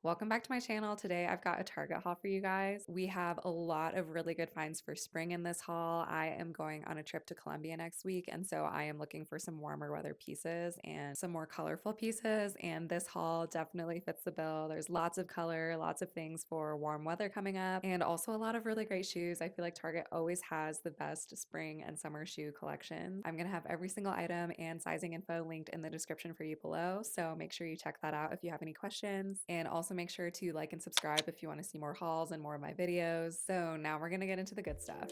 Welcome back to my channel. Today I've got a Target haul for you guys. We have a lot of really good finds for spring in this haul. I am going on a trip to Colombia next week, and so I am looking for some warmer weather pieces and some more colorful pieces, and this haul definitely fits the bill. There's lots of color, lots of things for warm weather coming up, and also a lot of really great shoes. I feel like Target always has the best spring and summer shoe collections. I'm gonna have every single item and sizing info linked in the description for you below, so make sure you check that out if you have any questions. And also make sure to like and subscribe if you want to see more hauls and more of my videos. So now we're gonna get into the good stuff.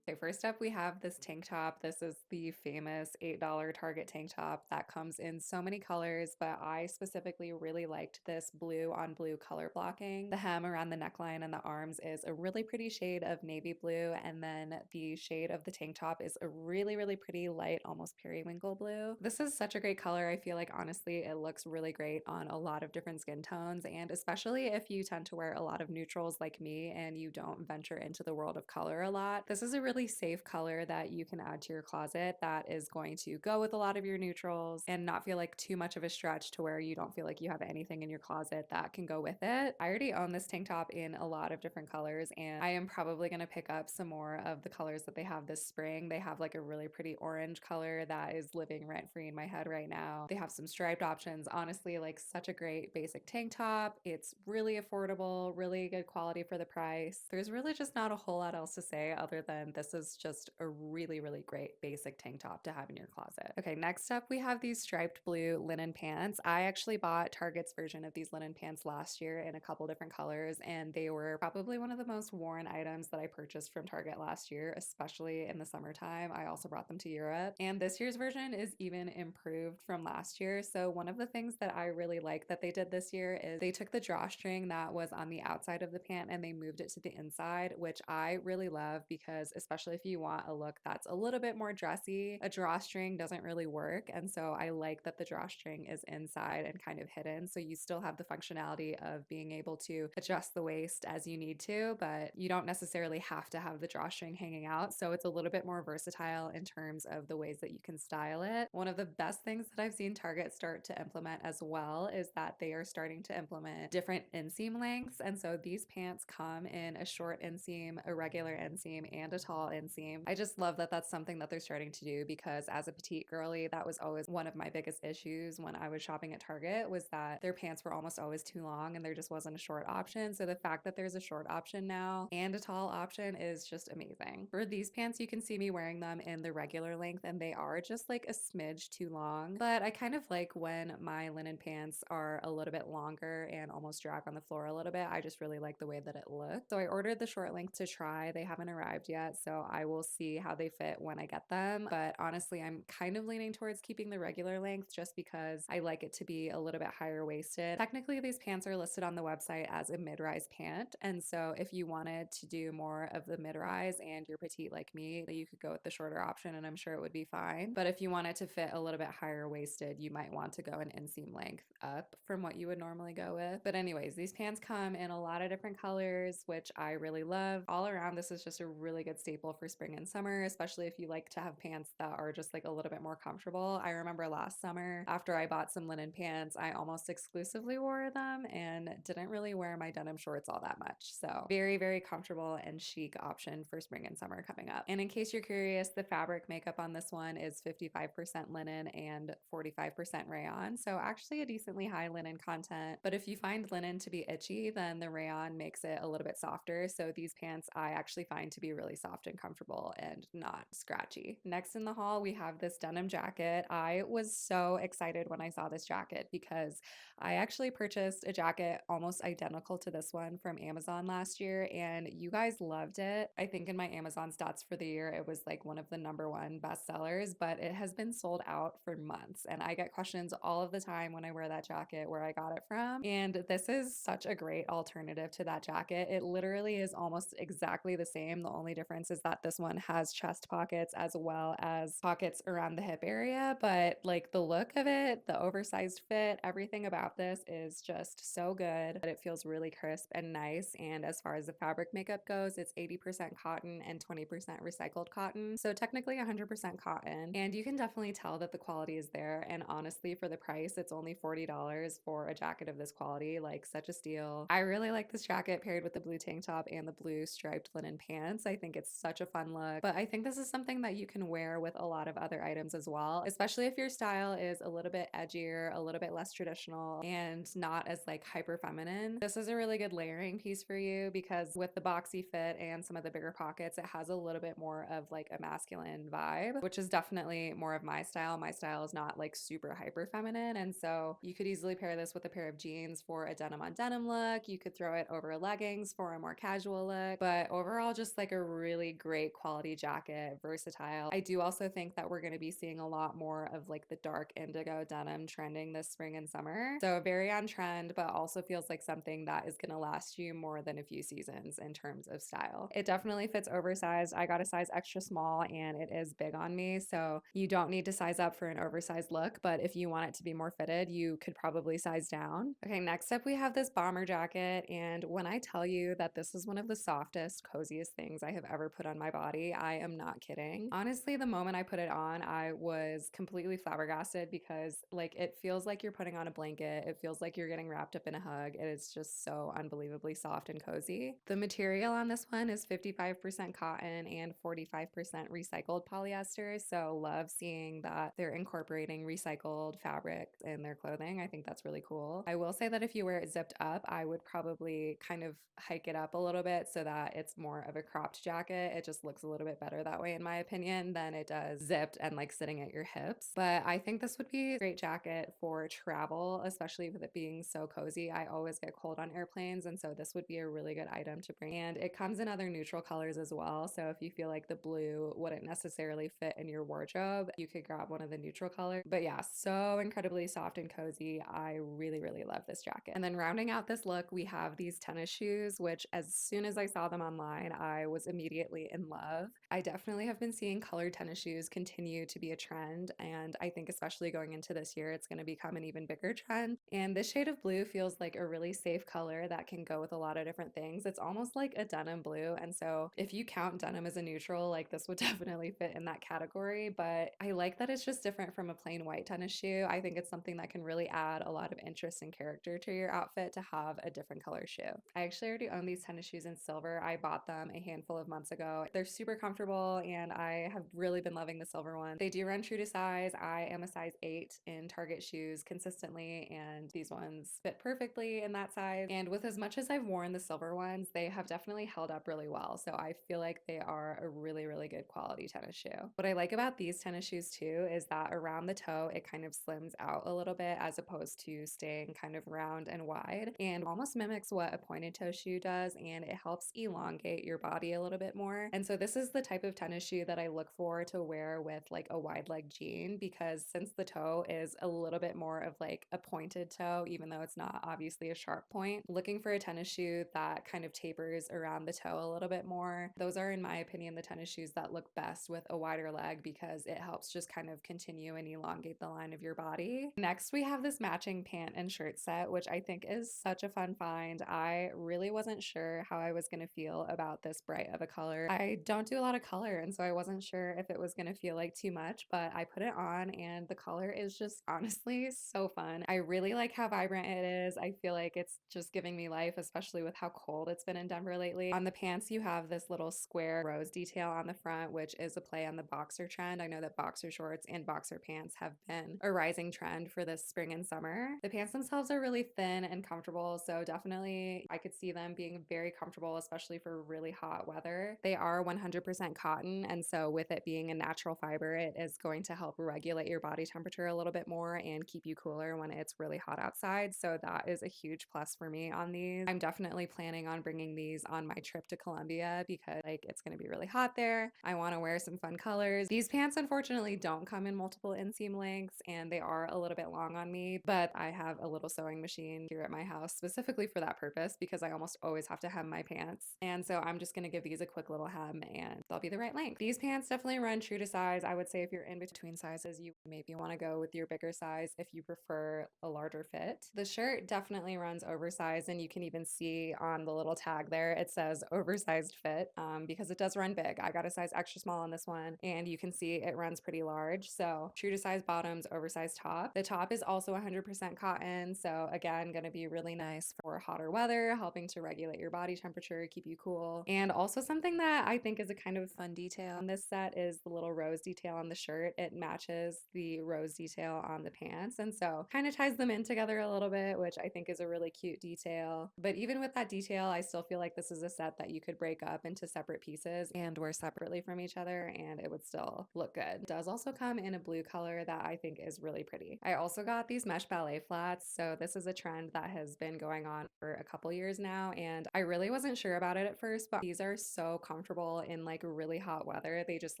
Okay, first up, we have this tank top. This is the famous $8 Target tank top that comes in so many colors, but I specifically really liked this blue on blue color blocking. The hem around the neckline and the arms is a really pretty shade of navy blue, and then the shade of the tank top is a really, really pretty light, almost periwinkle blue. This is such a great color. I feel like honestly, it looks really great on a lot of different skin tones, and especially if you tend to wear a lot of neutrals like me and you don't venture into the world of color a lot. This is a really safe color that you can add to your closet that is going to go with a lot of your neutrals and not feel like too much of a stretch to where you don't feel like you have anything in your closet that can go with it. I already own this tank top in a lot of different colors, and I am probably going to pick up some more of the colors that they have this spring. They have like a really pretty orange color that is living rent free in my head right now. They have some striped options. Honestly, like such a great basic tank top. It's really affordable, really good quality for the price. There's really just not a whole lot else to say other than this is just a really, really great basic tank top to have in your closet. Okay, next up we have these striped blue linen pants. I actually bought Target's version of these linen pants last year in a couple different colors, and they were probably one of the most worn items that I purchased from Target last year, especially in the summertime. I also brought them to Europe, and this year's version is even improved from last year. So one of the things that I really like that they did this year is they took the drawstring that was on the outside of the pant and they moved it to the inside, which I really love because especially if you want a look that's a little bit more dressy, a drawstring doesn't really work. And so I like that the drawstring is inside and kind of hidden. So you still have the functionality of being able to adjust the waist as you need to, but you don't necessarily have to have the drawstring hanging out. So it's a little bit more versatile in terms of the ways that you can style it. One of the best things that I've seen Target start to implement as well is that they are starting to implement different inseam lengths. And so these pants come in a short inseam, a regular inseam, and a tall inseam. I just love that that's something that they're starting to do because as a petite girly, that was always one of my biggest issues when I was shopping at Target was that their pants were almost always too long and there just wasn't a short option. So the fact that there's a short option now and a tall option is just amazing. For these pants, you can see me wearing them in the regular length and they are just like a smidge too long, but I kind of like when my linen pants are a little bit longer and almost drag on the floor a little bit. I just really like the way that it looks. So I ordered the short length to try. They haven't arrived yet, so I will see how they fit when I get them. But honestly, I'm kind of leaning towards keeping the regular length just because I like it to be a little bit higher waisted. Technically, these pants are listed on the website as a mid-rise pant, and so if you wanted to do more of the mid-rise and you're petite like me, you could go with the shorter option and I'm sure it would be fine. But if you wanted to fit a little bit higher waisted, you might want to go an inseam length up from what you would normally go with. But anyways, these pants come in a lot of different colors, which I really love. All around, this is just a really good staple for spring and summer, especially if you like to have pants that are just like a little bit more comfortable. I remember last summer after I bought some linen pants, I almost exclusively wore them and didn't really wear my denim shorts all that much. So very, very comfortable and chic option for spring and summer coming up. And in case you're curious, the fabric makeup on this one is 55% linen and 45% rayon. So actually a decently high linen content. But if you find linen to be itchy, then the rayon makes it a little bit softer. So these pants I actually find to be really soft and comfortable and not scratchy. Next in the haul, we have this denim jacket. I was so excited when I saw this jacket because I actually purchased a jacket almost identical to this one from Amazon last year and you guys loved it. I think in my Amazon stats for the year, it was like one of the #1 bestsellers, but it has been sold out for months. And I get questions all of the time when I wear that jacket where I got it from. And this is such a great alternative to that jacket. It literally is almost exactly the same. The only difference is that this one has chest pockets as well as pockets around the hip area, but like the look of it, the oversized fit, everything about this is just so good. But it feels really crisp and nice. And as far as the fabric makeup goes, it's 80% cotton and 20% recycled cotton. So technically 100% cotton. And you can definitely tell that the quality is there. And honestly, for the price, it's only $40 for a jacket of this quality. Like, such a steal. I really like this jacket paired with the blue tank top and the blue striped linen pants. I think it's such a fun look, but I think this is something that you can wear with a lot of other items as well, especially if your style is a little bit edgier, a little bit less traditional, and not as like hyper feminine. This is a really good layering piece for you because with the boxy fit and some of the bigger pockets, it has a little bit more of like a masculine vibe, which is definitely more of my style. My style is not like super hyper feminine, and so you could easily pair this with a pair of jeans for a denim on denim look. You could throw it over leggings for a more casual look, but overall just like a really great quality jacket, versatile. I do also think that we're going to be seeing a lot more of like the dark indigo denim trending this spring and summer. So very on trend, but also feels like something that is going to last you more than a few seasons in terms of style. It definitely fits oversized. I got a size extra small and it is big on me, so you don't need to size up for an oversized look, but if you want it to be more fitted, you could probably size down. Okay, next up we have this bomber jacket, and when I tell you that this is one of the softest, coziest things I have ever put on my body, I am not kidding. Honestly, the moment I put it on, I was completely flabbergasted because like it feels like you're putting on a blanket. It feels like you're getting wrapped up in a hug. It is just so unbelievably soft and cozy. The material on this one is 55% cotton and 45% recycled polyester, so love seeing that they're incorporating recycled fabric in their clothing. I think that's really cool. I will say that if you wear it zipped up, I would probably kind of hike it up a little bit so that it's more of a cropped jacket. It just looks a little bit better that way, in my opinion, than it does zipped and like sitting at your hips. But I think this would be a great jacket for travel, especially with it being so cozy. I always get cold on airplanes, and so this would be a really good item to bring. And it comes in other neutral colors as well. So if you feel like the blue wouldn't necessarily fit in your wardrobe, you could grab one of the neutral colors. But yeah, so incredibly soft and cozy. I really, really love this jacket. And then rounding out this look, we have these tennis shoes, which as soon as I saw them online, I was immediately in love. I definitely have been seeing colored tennis shoes continue to be a trend, and I think especially going into this year, it's going to become an even bigger trend. And this shade of blue feels like a really safe color that can go with a lot of different things. It's almost like a denim blue, and so if you count denim as a neutral, like this would definitely fit in that category. But I like that it's just different from a plain white tennis shoe. I think it's something that can really add a lot of interest and character to your outfit to have a different color shoe. I actually already own these tennis shoes in silver. I bought them a handful of months ago. They're super comfortable and I have really been loving the silver one. They do run true to size. I am a size 8 in Target shoes consistently, and these ones fit perfectly in that size. And with as much as I've worn the silver ones, they have definitely held up really well. So I feel like they are a really, really good quality tennis shoe. What I like about these tennis shoes too is that around the toe, it kind of slims out a little bit as opposed to staying kind of round and wide, and almost mimics what a pointed toe shoe does, and it helps elongate your body a little bit more. And so this is the type of tennis shoe that I look for to wear with like a wide leg jean, because since the toe is a little bit more of like a pointed toe, even though it's not obviously a sharp point, looking for a tennis shoe that kind of tapers around the toe a little bit more. Those are, in my opinion, the tennis shoes that look best with a wider leg because it helps just kind of continue and elongate the line of your body. Next, we have this matching pant and shirt set, which I think is such a fun find. I really wasn't sure how I was going to feel about this bright of a color. I don't do a lot of color, and so I wasn't sure if it was going to feel like too much, but I put it on and the color is just honestly so fun. I really like how vibrant it is. I feel like it's just giving me life, especially with how cold it's been in Denver lately. On the pants, you have this little square rose detail on the front, which is a play on the boxer trend. I know that boxer shorts and boxer pants have been a rising trend for this spring and summer. The pants themselves are really thin and comfortable, so definitely I could see them being very comfortable, especially for really hot weather. They are 100% cotton, and so with it being a natural fiber, it is going to help regulate your body temperature a little bit more and keep you cooler when it's really hot outside. So that is a huge plus for me on these. I'm definitely planning on bringing these on my trip to Colombia because like it's going to be really hot there. I want to wear some fun colors. These pants unfortunately don't come in multiple inseam lengths and they are a little bit long on me, but I have a little sewing machine here at my house specifically for that purpose because I almost always have to hem my pants. And so I'm just going to give these a quick little hem and they'll be the right length. These pants definitely run true to size. I would say if you're in between sizes, you maybe want to go with your bigger size if you prefer a larger fit. The shirt definitely runs oversized, and you can even see on the little tag there, it says oversized fit because it does run big. I got a size extra small on this one, and you can see it runs pretty large. So true to size bottoms, oversized top. The top is also 100% cotton. So again, going to be really nice for hotter weather, helping to regulate your body temperature, keep you cool. And also something that I think is a kind of fun detail on this set is the little rose detail on the shirt. It matches the rose detail on the pants. And so kind of ties them in together a little bit, which I think is a really cute detail. But even with that detail, I still feel like this is a set that you could break up into separate pieces and wear separately from each other, and it would still look good. It does also come in a blue color that I think is really pretty. I also got these mesh ballet flats. So this is a trend that has been going on for a couple years now, and I really wasn't sure about it at first, but these are so comfortable in like really hot weather. They just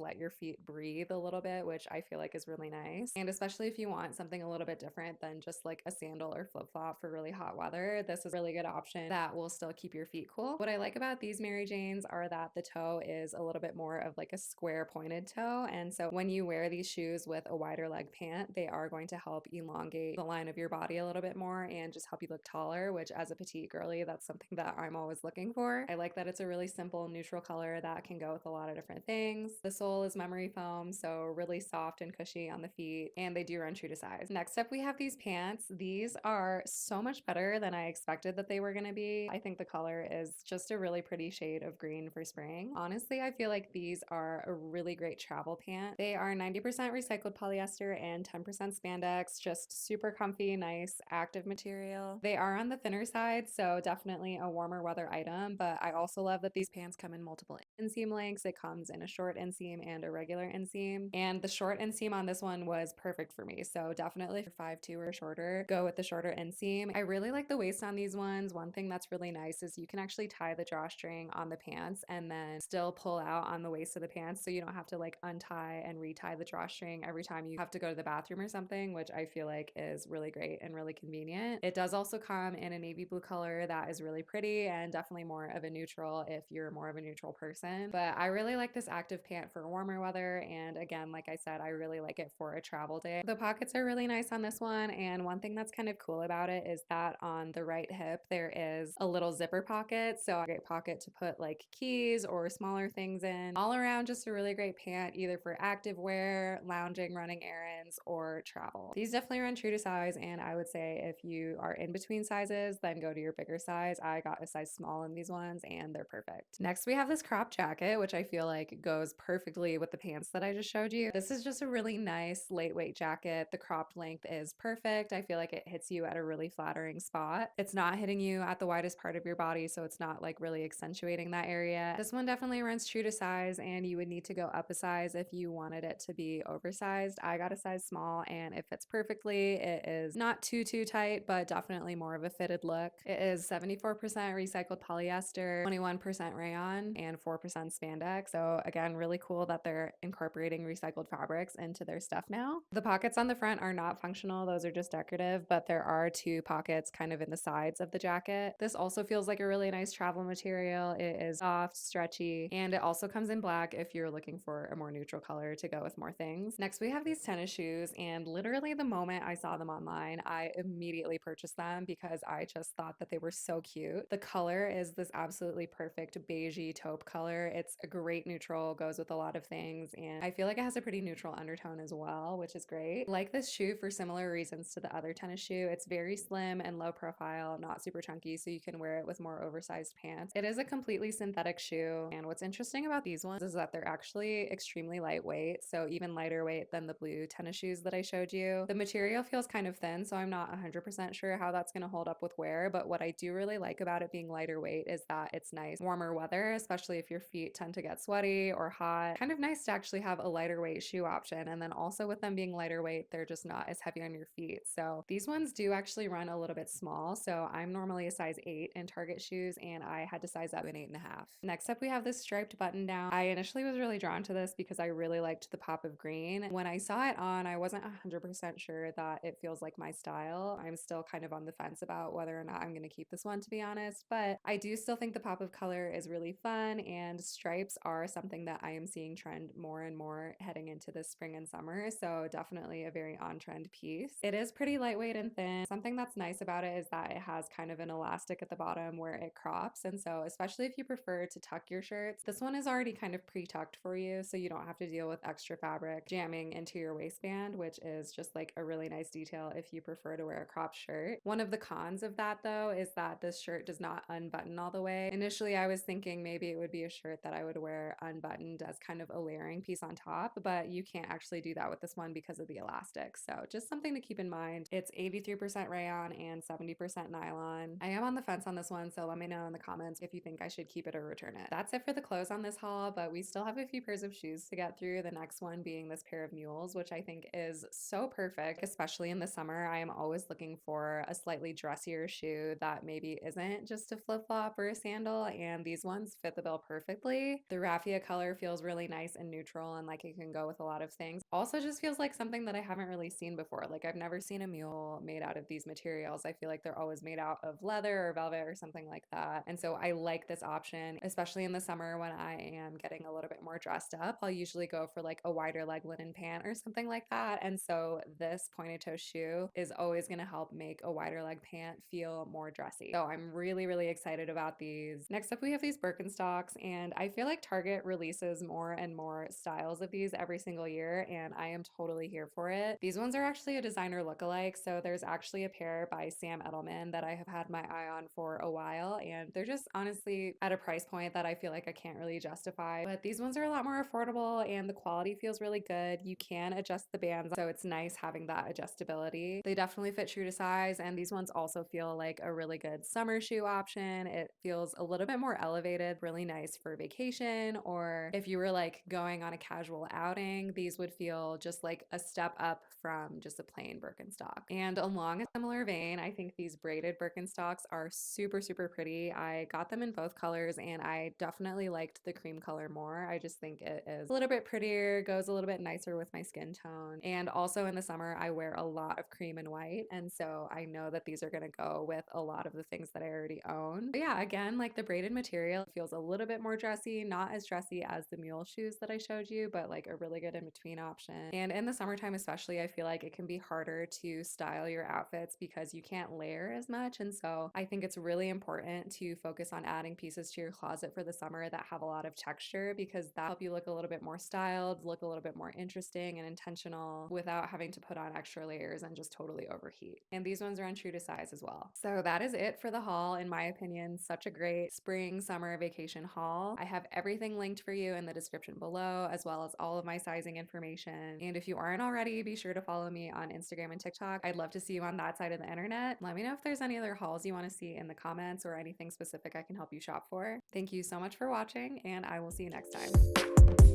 let your feet breathe a little bit, which I feel like is really nice. And especially if you want something a little bit different than just like a sandal or flip-flop for really hot weather, this is a really good option that will still keep your feet cool. What I like about these Mary Janes are that the toe is a little bit more of like a square pointed toe, and so when you wear these shoes with a wider leg pant, they are going to help elongate the line of your body a little bit more and just help you look taller, which as a petite girly, that's something that I'm always looking for. I like that it's a really simple neutral color that can go with a lot of different things. The sole is memory foam, so really soft and cushy on the feet, and they do run true to size. Next up, we have these pants. These are so much better than I expected that they were going to be. I think the color is just a really pretty shade of green for spring. Honestly, I feel like these are a really great travel pant. They are 90% recycled polyester and 10% spandex, just super comfy, nice, active material. They are on the thinner side, so definitely a warmer weather item, but I also love that these pants come in multiple inseam lengths. It comes in a short inseam and a regular inseam, and the short inseam on this one was perfect for me. So definitely for 5'2" or shorter, go with the shorter inseam. I really like the waist on these ones. One thing that's really nice is you can actually tie the drawstring on the pants and then still pull out on the waist of the pants, so you don't have to like untie and retie the drawstring every time you have to go to the bathroom or something, which I feel like is really great and really convenient. It does also come in a navy blue color that is really pretty and definitely more of a neutral if you're more of a neutral person. But I really like this active pant for warmer weather, and again, like I said, I really like it for a travel day. The pockets are really nice on this one, and one thing that's kind of cool about it is that on the right hip there is a little zipper pocket, so a great pocket to put like keys or smaller things in. All around, just a really great pant either for active wear, lounging, running errands, or travel. These definitely run true to size, and I would say if you are in between sizes, then go to your bigger size. I got a size small in these ones, and they're perfect. Next, we have this crop jacket, which I feel like goes perfectly with the pants that I just showed you. This is just a really nice lightweight jacket. The cropped length is perfect. I feel like it hits you at a really flattering spot. It's not hitting you at the widest part of your body, so it's not like really accentuating that area. This one definitely runs true to size, and you would need to go up a size if you wanted it to be oversized. I got a size small, and it fits perfectly. It is not too tight, but definitely more of a fitted look. It is 74% recycled polyester, 21% rayon, and 4% spandex. So again, really cool that they're incorporating recycled fabrics into their stuff now. The pockets on the front are not functional. Those are just decorative, but there are two pockets kind of in the sides of the jacket. This also feels like a really nice travel material. It is soft, stretchy, and it also comes in black if you're looking for a more neutral color to go with more things. Next, we have these tennis shoes, and literally the moment I saw them online, I immediately purchased them because I just thought that they were so cute. The color is this absolutely perfect beigey taupe color. It's a great neutral, goes with a lot of things, and I feel like it has a pretty neutral undertone as well, which is great. I like this shoe for similar reasons to the other tennis shoe. It's very slim and low profile, not super chunky, so you can wear it with more oversized pants. It is a completely synthetic shoe, and what's interesting about these ones is that they're actually extremely lightweight, so even lighter weight than the blue tennis shoes that I showed you. The material feels kind of thin, so I'm not 100% sure how that's going to hold up with wear, but what I do really like about it being lighter weight is that it's nice warmer weather, especially if your feet tend to get sweaty or hot. Kind of nice to actually have a lighter weight shoe option, and then also with them being lighter weight, they're just not as heavy on your feet. So these ones do actually run a little bit small, so I'm normally a size 8 in Target shoes, and I had to size up an 8.5. Next up, we have this striped button down. I initially was really drawn to this because I really liked the pop of green. When I saw it on, I wasn't 100% sure that it feels like my style. I'm still kind of on the fence about whether or not I'm going to keep this one, to be honest, but I do still think the pop of color is really fun, and and stripes are something that I am seeing trend more and more heading into this spring and summer, so definitely a very on-trend piece. It is pretty lightweight and thin. Something that's nice about it is that it has kind of an elastic at the bottom where it crops, and so especially if you prefer to tuck your shirts, this one is already kind of pre-tucked for you, so you don't have to deal with extra fabric jamming into your waistband, which is just like a really nice detail if you prefer to wear a cropped shirt. One of the cons of that though is that this shirt does not unbutton all the way. Initially, I was thinking maybe it would be a shirt that I would wear unbuttoned as kind of a layering piece on top, but you can't actually do that with this one because of the elastic. So just something to keep in mind. It's 83% rayon and 70% nylon. I am on the fence on this one, so let me know in the comments if you think I should keep it or return it. That's it for the clothes on this haul, but we still have a few pairs of shoes to get through. The next one being this pair of mules, which I think is so perfect, especially in the summer. I am always looking for a slightly dressier shoe that maybe isn't just a flip-flop or a sandal, and these ones fit the bill perfectly. The raffia color feels really nice and neutral and like it can go with a lot of things. Also just feels like something that I haven't really seen before. Like I've never seen a mule made out of these materials. I feel like they're always made out of leather or velvet or something like that. And so I like this option, especially in the summer when I am getting a little bit more dressed up. I'll usually go for like a wider leg linen pant or something like that. And so this pointed toe shoe is always going to help make a wider leg pant feel more dressy. So I'm really, really excited about these. Next up, we have these Birkenstocks, and I feel like Target releases more and more styles of these every single year, and I am totally here for it. These ones are actually a designer lookalike, so there's actually a pair by Sam Edelman that I have had my eye on for a while, and they're just honestly at a price point that I feel like I can't really justify. But these ones are a lot more affordable, and the quality feels really good. You can adjust the bands, so it's nice having that adjustability. They definitely fit true to size, and these ones also feel like a really good summer shoe option. It feels a little bit more elevated, really nice for vacation, or if you were like going on a casual outing, these would feel just like a step up from just a plain Birkenstock. And along a similar vein, I think these braided Birkenstocks are super, super pretty. I got them in both colors and I definitely liked the cream color more. I just think it is a little bit prettier, goes a little bit nicer with my skin tone. And also in the summer, I wear a lot of cream and white. And so I know that these are going to go with a lot of the things that I already own. But yeah, again, like the braided material feels a little bit more dressy, not as dressy as the mule shoes that I showed you, but like a really good in between option. And in the summertime, especially, I feel like it can be harder to style your outfits because you can't layer as much. And so I think it's really important to focus on adding pieces to your closet for the summer that have a lot of texture, because that help you look a little bit more styled, look a little bit more interesting and intentional without having to put on extra layers and just totally overheat. And these ones are on true to size as well. So that is it for the haul. In my opinion, such a great spring summer vacation haul. I have everything linked for you in the description below, as well as all of my sizing information. And if you aren't already, be sure to follow me on Instagram and TikTok. I'd love to see you on that side of the internet. Let me know if there's any other hauls you want to see in the comments or anything specific I can help you shop for. Thank you so much for watching, and I will see you next time.